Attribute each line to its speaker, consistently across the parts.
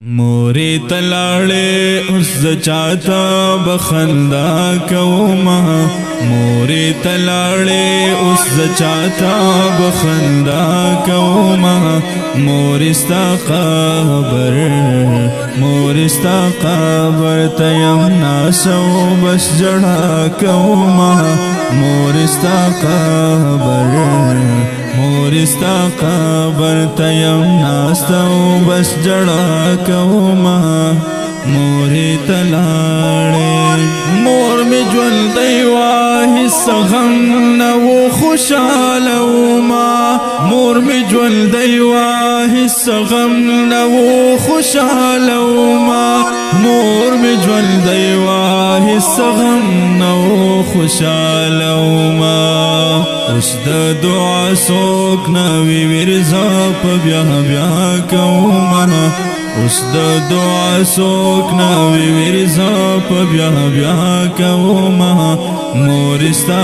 Speaker 1: موری تلاړې اوس چاته بخندا کوما موری تلاړې اوس چاته بخندا کوما مورستا قبر تیم ناسو بس جڑا کوما مورستا قبر تیم ناسو بس جڑا کوما موری تلاړې مور می ژوند دیوا هیڅ غم نو خوشاله وما مور می ژوند دیوا هیڅ غم نو خوشاله وما مور می ژوند دیوا هیڅ غم نو خوشاله وما اوس د دعا څوک نوی ورځه په بیا کوما اوس د دعا څوک نوی ورځه په بیا کوما مورستا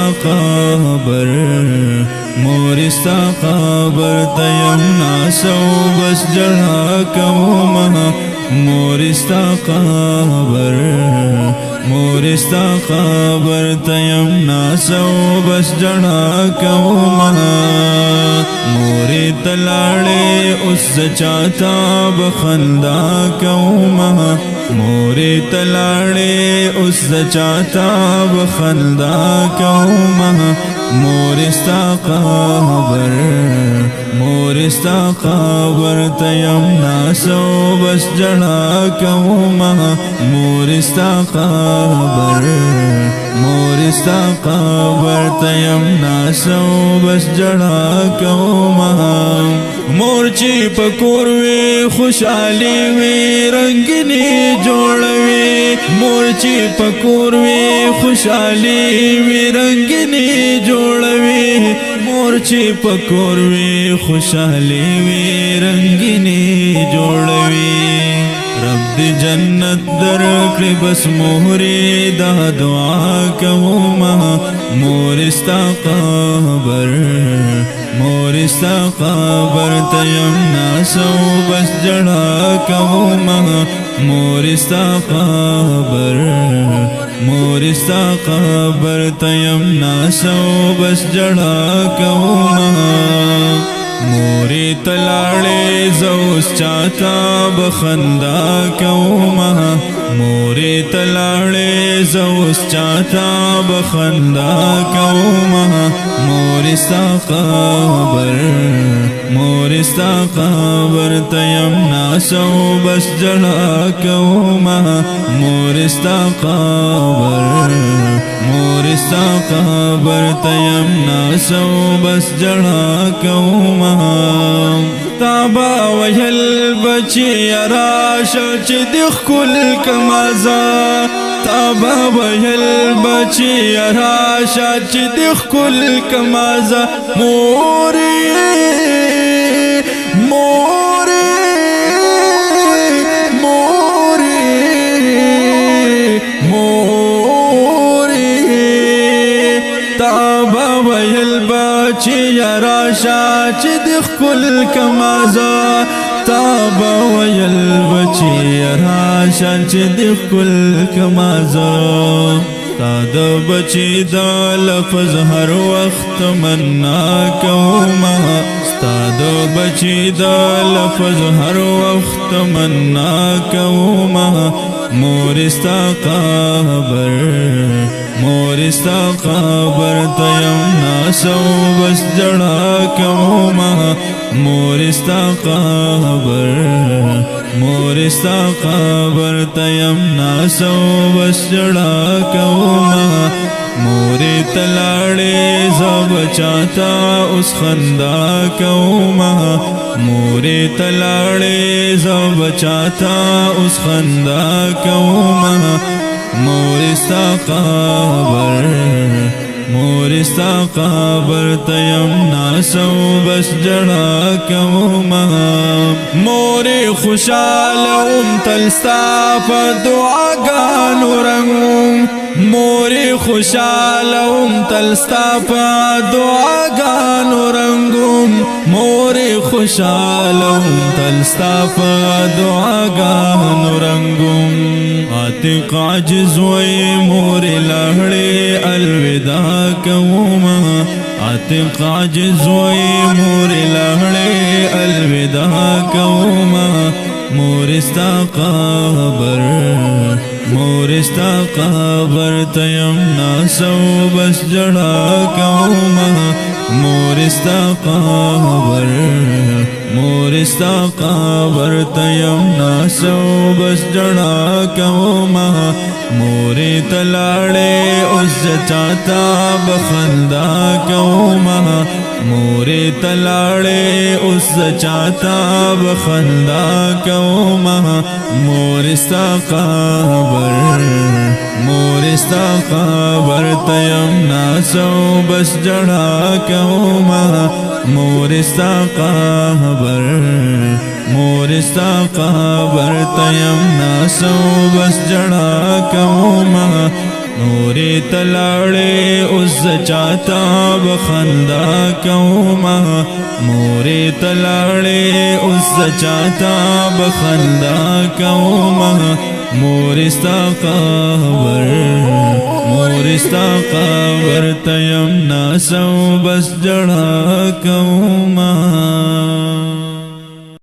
Speaker 1: قبر تیم ناسو بس جڑا کوما مورستا قبر تیم ناسو بس جڑا کوما موری تلاړې اوس چاته بخندا کوما موری تلاړې اوس چاته بخندا کوما مورستا قبر تیم ناسو بس جڑا کوما مورستا قبر تیم ناسو بس جڑا کوما مورچی پکور وی خوشحالی وی رنگینی جوڑوی مورچی پکور وی خوشحالی وی رنگینی جوڑوی مورچی پکور وی خوشحالی وی رنگینی جوڑوی رب دی جنت درکړي بس موری دا دعا کوما مورستا قبر تیم ناسو بس جڑا کوما مورستا قبر تیم ناسو بس جڑا کوما موری تلاړې زوس چاته بخندا کوما موری تلاړې زوس چاته بخندا کوما مورستا قبر تیم ناسو بس جڑا کوما مورستا قبر تیم ناسو بس جڑا کوما تابا ویل بچی راشه چې د خپل کمازا تابا ویل بچی راشه چې د خپل کمازا موری تابا ویل بچی راشه چې د خپل کمازا تابا ویل بچی راشه چې د خپل کمازا تا د بچی د لفظ هر وخت منا کوما ستا د بچی د لفظ هر وخت منا کوما مورستا قبر تیم ناسو بس جڑا کوما مورستا قبر تیم ناسو بس جڑا کوما موری تلاړې زب چاته اوس خندا کوما موری تلاړې زب چاته اوس خندا کوما مورستا قبر تیم ناسو بس جڑا کوما موری خوشحال تلستا په دعاګانو رنګ مورې خوشالوم تل ستا په دعاګانو رنګوم مورې خوشالوم تل ستا په دعاګانو رنګوم عاتق عاجز وې مورې لاړې الوداع کومه عاتق عاجز وې مورې لاړې الوداع کومه مورې ستا قبر مورې ستا قبر ته یم ناسو بس جړا کومه مورې ستا قبر مورې ستا قبر ته یم ناسو بس جړا کومه مورې ته لاړې اوس چاته بخندا کومه مورې ته لاړې اوس چاته بخندا کومه مورې ستا قبر مورې ستا قبر ته یم ناسو بس جړا کومه مورې ستا قبر مورې ستا قبر ته یم ناسو بس جړا کومه مورې ته لاړې اوس چاته بخندا کومه مورې ته لاړې اوس چاته بخندا کومه مورې ستا قبر مورې ستا قبر ته یم ناسو بس جړا کومه